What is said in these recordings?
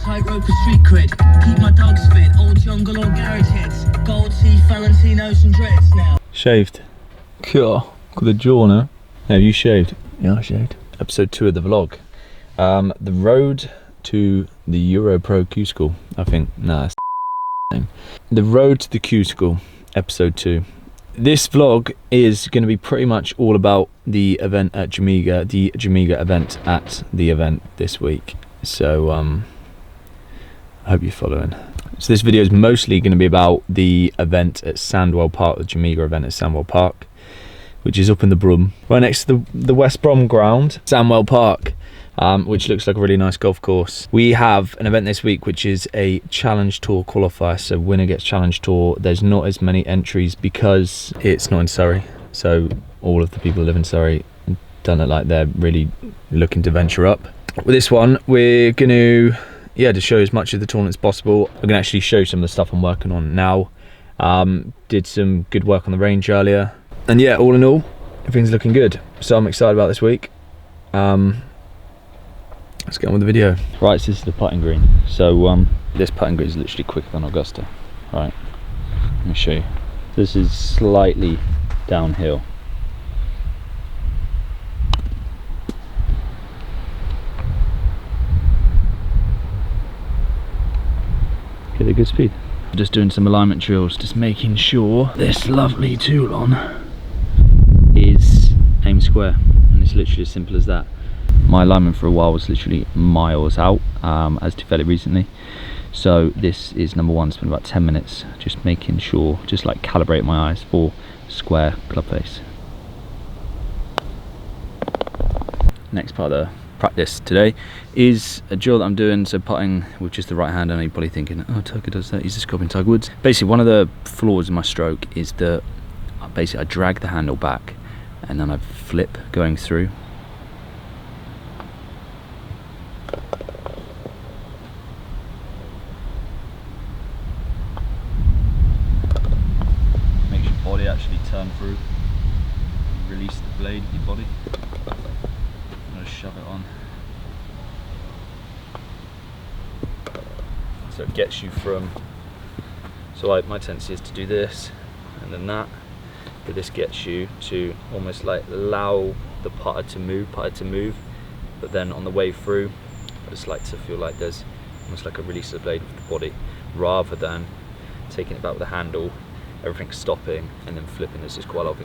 Tightrope for street cred, keep my dogs fit, old jungle or garage hits, gold teeth, Valentinos and dreads now. Shaved. Cool. Got the jaw now. Have you shaved? Yeah, I shaved. Episode 2 of the vlog. The road to the Europro Q-School, I think. Nah, that's the name. The road to the Q-School, episode 2. This vlog is going to be pretty much all about the event at Jamaica, the Jamaica event at the event this week. So, I hope you're following. So this video is mostly going to be about the event at Sandwell Park, the Jamaica event at Sandwell Park, which is up in the Brum, right next to the West Brom ground, Sandwell Park, which looks like a really nice golf course. We have an event this week, which is a Challenge Tour qualifier, so winner gets Challenge Tour. There's not as many entries because it's not in Surrey, so all of the people who live in Surrey don't look like they're really looking to venture up. With this one, we're going to to show as much of the tournament as possible. I'm gonna actually show some of the stuff I'm working on now. Did some good work on the range earlier, and yeah, all in all, everything's looking good. So I'm excited about this week. Let's get on with the video. Right, so this is the putting green. So this putting green is literally quicker than Augusta. Right, let me show you. This is slightly downhill. Get a good speed. Just doing some alignment drills, just making sure this lovely tool on is aim square, and it's literally as simple as that. My alignment for a while was literally miles out, as developed recently. So this is number one. Spent about 10 minutes just making sure, just like calibrate my eyes for square club face. Next part of the practice today is a drill that I'm doing, so putting with just the right hand. I know you're probably thinking, oh, Tiger does that, he's just copying Tiger Woods. Basically, one of the flaws in my stroke is that basically I drag the handle back and then I flip going through. Makes your body actually turn through. Release the blade of your body. Shove it on. So it gets you from, so like my tendency is to do this and then that, but this gets you to almost like allow the putter to move, but then on the way through, I just like to feel like there's almost like a release of the blade with the body, rather than taking it back with the handle, everything stopping and then flipping. There's just quite a lot of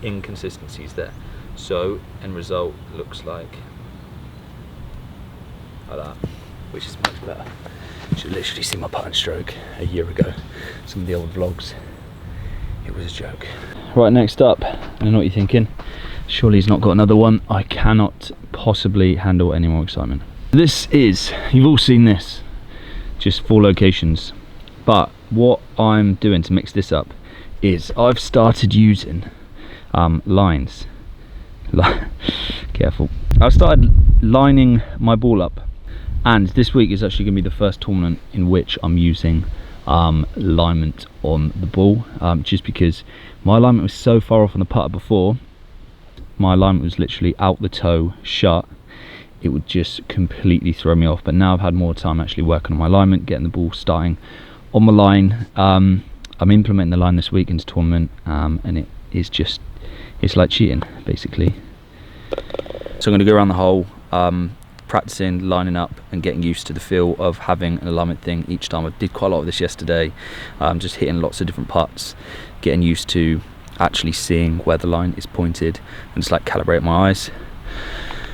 inconsistencies there. So end result looks like that, which is much better. You should literally see my putting stroke a year ago. Some of the old vlogs, it was a joke. Right, next up, I know what you're thinking, surely he's not got another one. I cannot possibly handle any more excitement. This is, you've all seen this, just 4 locations, but what I'm doing to mix this up is I've started using lines. Careful. I've started lining my ball up, and this week is actually going to be the first tournament in which I'm using alignment on the ball, just because my alignment was so far off on the putter before. My alignment was literally out the toe shut, it would just completely throw me off. But now I've had more time actually working on my alignment, getting the ball starting on the line. I'm implementing the line this week into tournament, and it is just, it's like cheating basically. So I'm going to go around the hole, practicing, lining up and getting used to the feel of having an alignment thing each time. I did quite a lot of this yesterday, just hitting lots of different putts, getting used to actually seeing where the line is pointed and just like calibrate my eyes.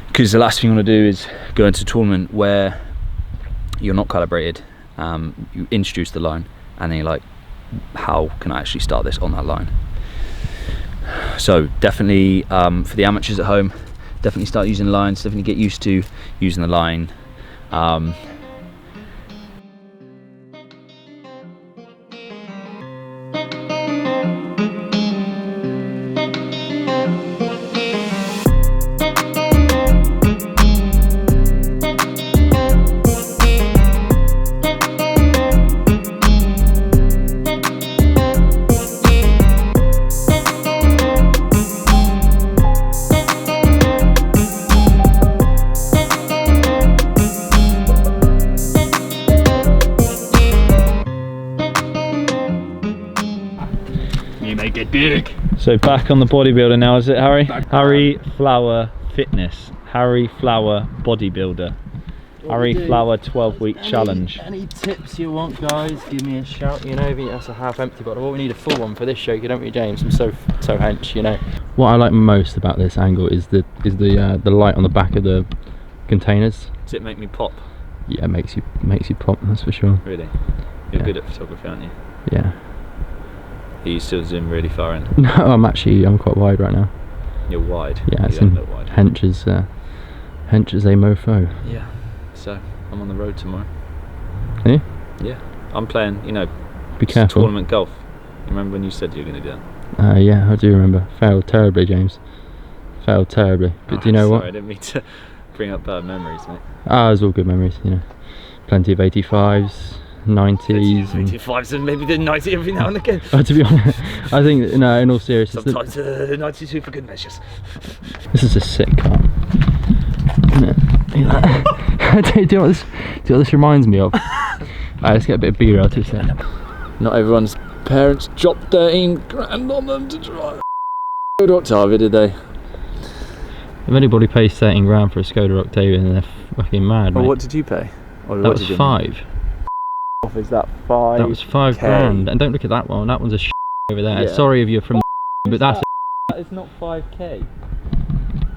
Because the last thing you want to do is go into a tournament where you're not calibrated, you introduce the line and then you're like, how can I actually start this on that line? So definitely for the amateurs at home, definitely start using lines, definitely get used to using the line. big. So back on the bodybuilder now, is it, Harry? Harry Flower Fitness. Harry Flower Bodybuilder. Harry Flower 12-week challenge. Any tips you want, guys, give me a shout. You know, that's a half empty bottle. Well, we need a full one for this show, don't we, James? I'm so hench, you know. What I like most about this angle is the light on the back of the containers. Does it make me pop? Yeah, it makes you pop, that's for sure. Really? You're good at photography, aren't you? Yeah. Are you still zoom really far in? No, I'm quite wide right now. You're wide? Yeah, you it's don't look wide. hench as a mofo. Yeah. So, I'm on the road tomorrow. Are you? Yeah. I'm playing, you know, be careful. Tournament golf. You remember when you said you were going to do that? Yeah, I do remember. Failed terribly, James. Failed terribly. But do you know what? Sorry, I didn't mean to bring up bad memories, mate. It was all good memories, you know. Plenty of 85s, 90s. 85s and maybe the 90 every now and again. To be honest, I think, no, in all seriousness. Sometimes 92 for good measures. This is a sick car. Isn't it? Do you know what this reminds me of? Alright, let's get a bit of beer out of this. Not everyone's parents dropped 13 grand on them to drive. Skoda Octavia, did they? If anybody pays 13 grand for a Skoda Octavia, then they're fucking mad, Well, mate. what did you pay? Or That was 5. Is that 5? That was 5 grand. And don't look at that one. That one's a over there. Yeah. Sorry if you're from but that's That is not 5k.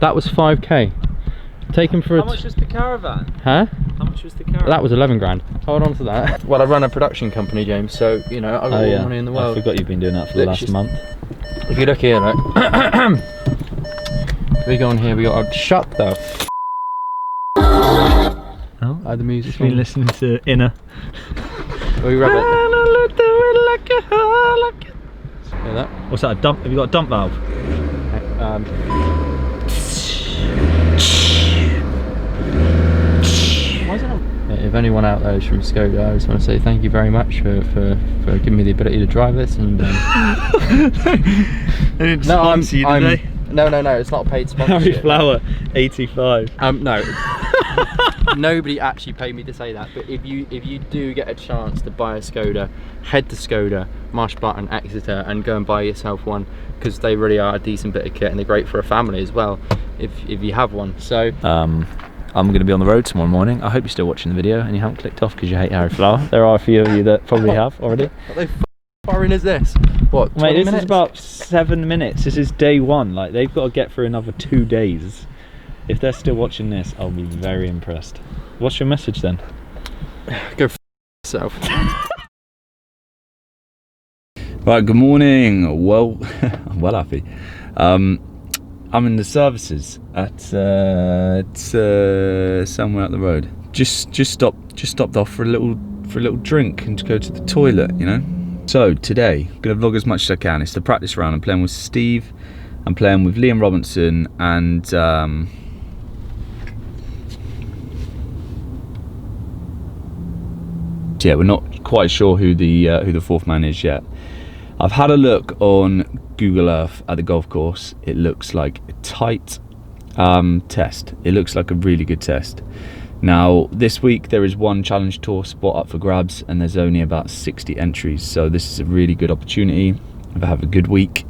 that was 5k. Taken for How much was the caravan? Huh? How much was the caravan? That was 11 grand. Hold on to that. Well, I run a production company, James, so, you know, I've got all the money in the world. I forgot you've been doing that for the last month. If you look here, right? We go on here, we got our shut the Oh, the music's been listening to Inner. We rub it. Hear that? What's that, a dump? Have you got a dump valve? If anyone out there is from Skoda, I just want to say thank you very much for giving me the ability to drive this. And They didn't sponsor you, did they? No, it's not a paid sponsorship. Harry Flower, 85. No. Nobody actually paid me to say that, but if you do get a chance to buy a Skoda, head to Skoda, Marsh Button, Exeter, and go and buy yourself one, because they really are a decent bit of kit and they're great for a family as well, if you have one. So I'm going to be on the road tomorrow morning. I hope you're still watching the video and you haven't clicked off because you hate Harry Flower. There are a few of you that probably have already. What the far in is this? What, 20 Mate, this minutes? is about 7 minutes. This is day 1. Like, they've got to get through another 2 days. If they're still watching this, I'll be very impressed. What's your message then? Go f yourself. Right, good morning. Well, well, happy. I'm in the services at somewhere up the road. Just stopped off for a little drink and to go to the toilet, you know. So today, I'm gonna vlog as much as I can. It's the practice round. I'm playing with Steve. I'm playing with Liam Robinson and yeah, we're not quite sure who the fourth man is yet. I've had a look on Google Earth at the golf course. It looks like a tight test. It looks like a really good test. Now, this week there is one challenge tour spot up for grabs and there's only about 60 entries. So this is a really good opportunity. If I have a good week,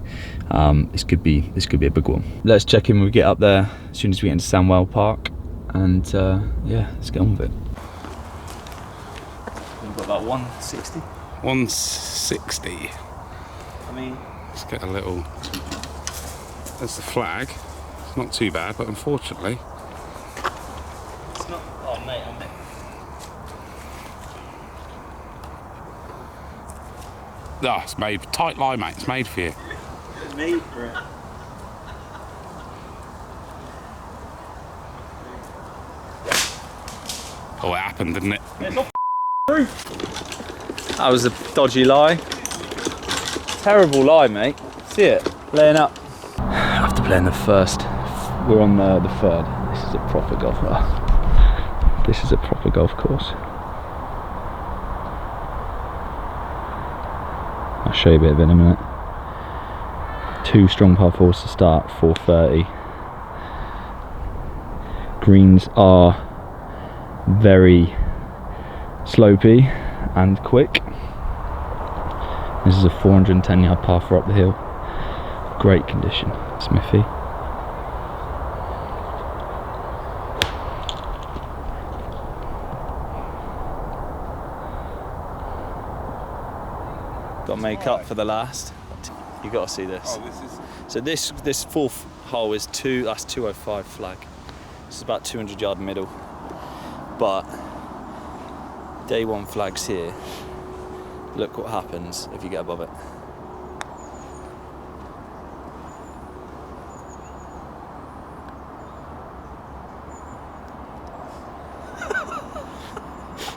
this could be a big one. Let's check in when we get up there as soon as we get into Sandwell Park. And yeah, let's get on with it. We've got about 160. 160. I mean, Let's get a little. There's the flag. It's not too bad, but unfortunately, it's not. Oh, mate, I'm. it's made tight line, mate. It's made for you. It's made for it. Oh, it happened, didn't it? It's not proof. That was a dodgy lie. Terrible lie, mate. See it? Laying up. After playing the first, we're on the third. This is a proper golf. This is a proper golf course. I'll show you a bit of it in a minute. 2 strong par 4s to start, 430. Greens are very slopey and quick. This is a 410 yard par 4 up the hill. great condition. Smithy. Got to make up for the last. You got to see this. Oh, this is. So this fourth hole is that's 205 flag. This is about 200-yard middle. But day one flag's here. Look what happens if you get above it.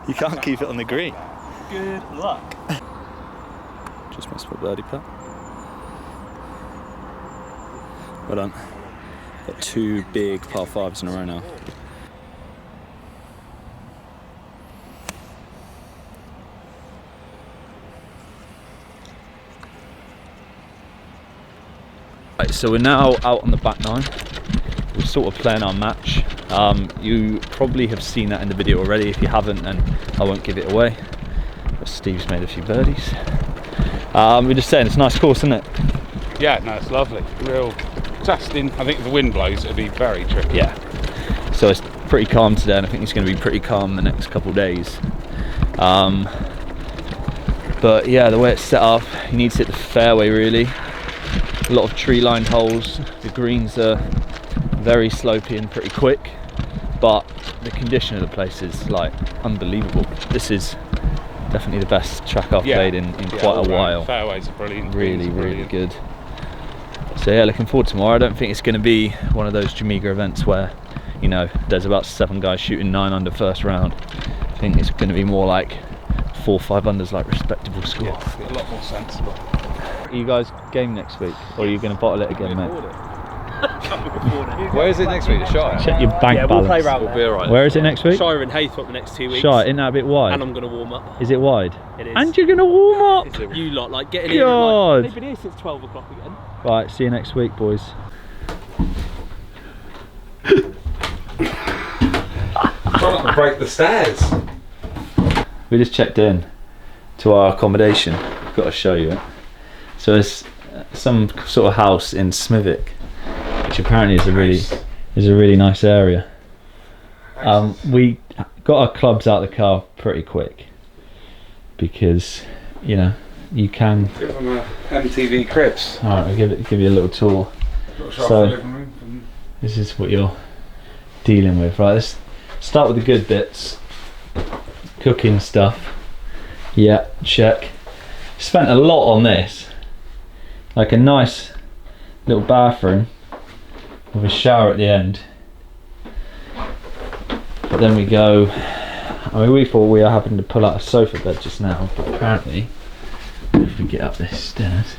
You can't keep it on the green. Good luck. Just missed for birdie putt. Well done. Got 2 big par 5s in a row now. Right, so we're now out on the back 9. We're sort of playing our match. You probably have seen that in the video already. If you haven't, then I won't give it away. But Steve's made a few birdies. We're just saying, it's a nice course, isn't it? Yeah, no, it's lovely. Real testing. I think if the wind blows, it'll be very tricky. Yeah. So it's pretty calm today, and I think it's going to be pretty calm the next couple of days. But yeah, the way it's set up, you need to hit the fairway really. A lot of tree-lined holes. The greens are very slopey and pretty quick, but the condition of the place is like unbelievable. This is definitely the best track I've played in quite a while. Fairways are brilliant. Really good. So yeah, looking forward to tomorrow. I don't think it's going to be one of those Jamaica events where, you know, there's about 7 guys shooting 9 under first round. I think it's going to be more like 4 or 5 unders, like respectable score. Yeah, a lot more sensible. Are you guys game next week, or are you going to bottle it again, mate? Where is it next week? The Shire? Check your bank balance. We'll play round We'll be alright. Where is it next week? Shire and Haythorpe the next 2 weeks. Shire, isn't that a bit wide? And I'm going to warm up. Is it wide? It is. And you're going to warm up? You lot, like, getting in. God. Like, they've been here since 12 o'clock again. Right, see you next week, boys. Trying to break the stairs. We just checked in to our accommodation. I've got to show you it. So it's some sort of house in Smithwick, which apparently is a really nice area. We got our clubs out of the car pretty quick because, you know, you can. Give them a MTV Cribs. All right, I'll give you a little tour. So this is what you're dealing with, right? Let's start with the good bits. Cooking stuff. Yeah, check. Spent a lot on this. Like a nice little bathroom with a shower at the end. But then we go, I mean, we thought we were having to pull out a sofa bed just now, but apparently, if we get up this stairs.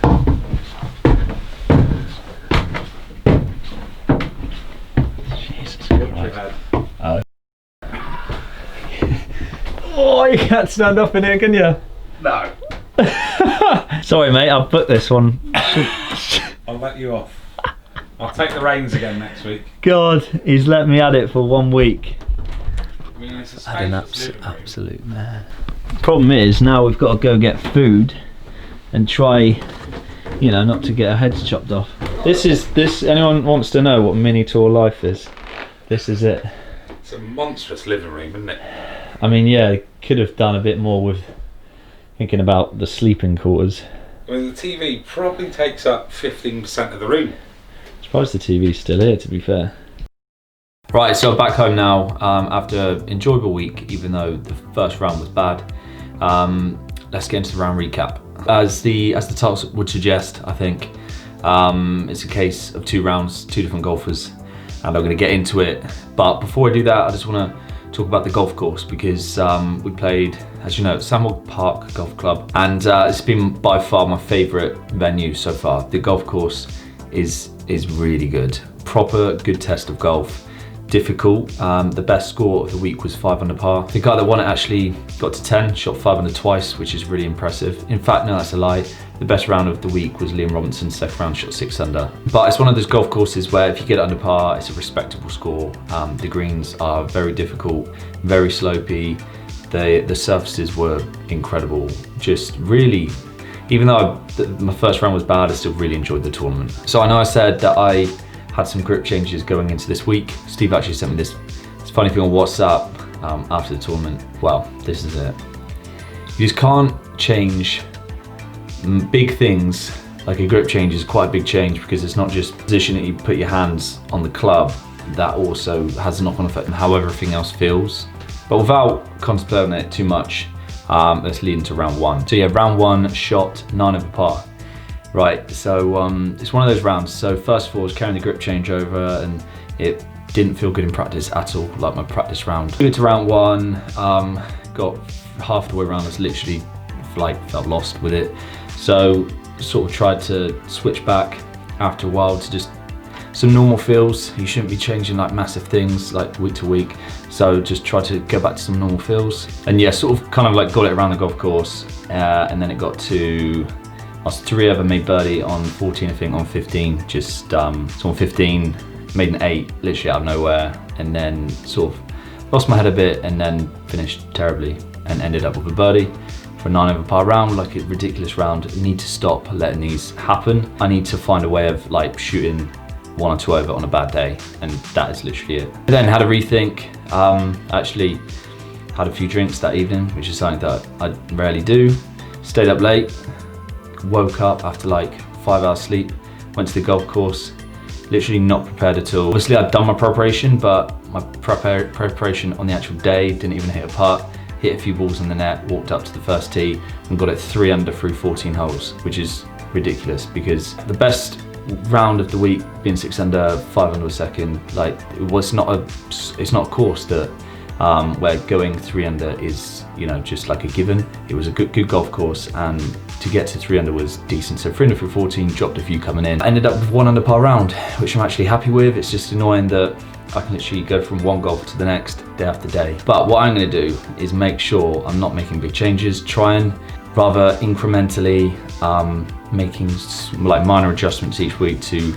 Jesus Christ. Oh. Oh, you can't stand up in here, can you? No. Sorry, mate, I've booked this one. I'll let you off. I'll take the reins again next week. God, he's let me at it for 1 week. I mean, it's a I had an spacious living room. absolute man. Problem is, now we've got to go get food and try, you know, not to get our heads chopped off. This. Anyone wants to know what mini tour life is? This is it. It's a monstrous living room, isn't it? I mean, yeah, could have done a bit more with thinking about the sleeping quarters. I mean, the TV probably takes up 15% of the room. Surprised the TV's still here, to be fair. Right, so back home now after an enjoyable week, even though the first round was bad. Let's get into the round recap. As the title would suggest, I think it's a case of 2 rounds, 2 different golfers, and I'm going to get into it. But before I do that, I just want to talk about the golf course because we played, as you know, at Sandwell Park Golf Club, and it's been by far my favourite venue so far. The golf course is really good, proper good test of golf. Difficult. The best score of the week was 5 under par. The guy that won it actually got to 10, shot 5 under twice, which is really impressive. In fact, no, that's a lie. The best round of the week was Liam Robinson's second round, shot 6 under. But it's one of those golf courses where if you get it under par, it's a respectable score. The greens are very difficult, very slopey. The surfaces were incredible. Just really, even though my first round was bad, I still really enjoyed the tournament. So I know I said that I had some grip changes going into this week. Steve actually sent me this funny thing on WhatsApp after the tournament. Well, this is it. You just can't change big things. Like a grip change is quite a big change because it's not just position that you put your hands on the club, that also has a knock-on effect on how everything else feels. But without contemplating it too much, let's lead into round one. So yeah, round one, shot 9 over par. Right, so it's one of those rounds. So first of all, I was carrying the grip change over and it didn't feel good in practice at all, like my practice round. Got to round one, got half the way around, I was literally felt lost with it. So sort of tried to switch back after a while to just some normal feels. You shouldn't be changing like massive things like week to week. So just try to go back to some normal feels. And yeah, sort of kind of like got it around the golf course. And then it got to, I was 3 over, made birdie on 14, I think, on 15. Just, so on 15, made an 8, literally out of nowhere. And then sort of lost my head a bit and then finished terribly and ended up with a birdie. For a 9 over par round, like a ridiculous round. I need to stop letting these happen. I need to find a way of like shooting 1 or 2 over on a bad day, and that is literally it. I then had a rethink, actually had a few drinks that evening, which is something that I rarely do. Stayed up late, woke up after like 5 hours sleep, went to the golf course, literally not prepared at all. Obviously I'd done my preparation, but my preparation on the actual day didn't even hit a putt. Hit a few balls in the net, walked up to the first tee and got it 3 under through 14 holes, which is ridiculous because the best round of the week being 6 under, 5 under a second, like it's not a course that where going 3 under is, you know, just like a given. It was a good golf course, and to get to 3 under was decent. So 3 under through 14, dropped a few coming in. I ended up with 1 under par round, which I'm actually happy with. It's just annoying that I can literally go from one golf to the next day after day. But what I'm going to do is make sure I'm not making big changes, try and rather incrementally making like minor adjustments each week to,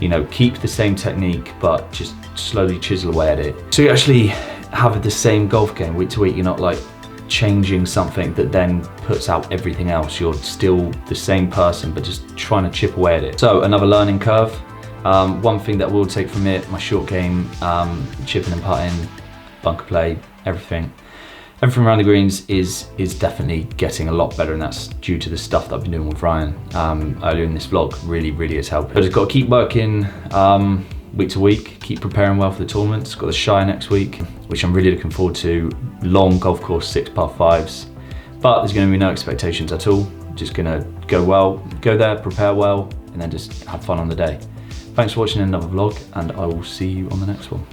you know, keep the same technique but just slowly chisel away at it. So you actually have the same golf game week to week. You're not like changing something that then puts out everything else. You're still the same person but just trying to chip away at it. So another learning curve. One thing that we'll take from it, my short game, chipping and putting, bunker play, everything around the greens is definitely getting a lot better, and that's due to the stuff that I've been doing with Ryan earlier in this vlog. Really has helped. I just got to keep working week to week, keep preparing well for the tournaments. Got the Shire next week, which I'm really looking forward to. Long golf course, 6 par 5s, but there's going to be no expectations at all. Just going to go there, prepare well, and then just have fun on the day. Thanks for watching another vlog, and I will see you on the next one.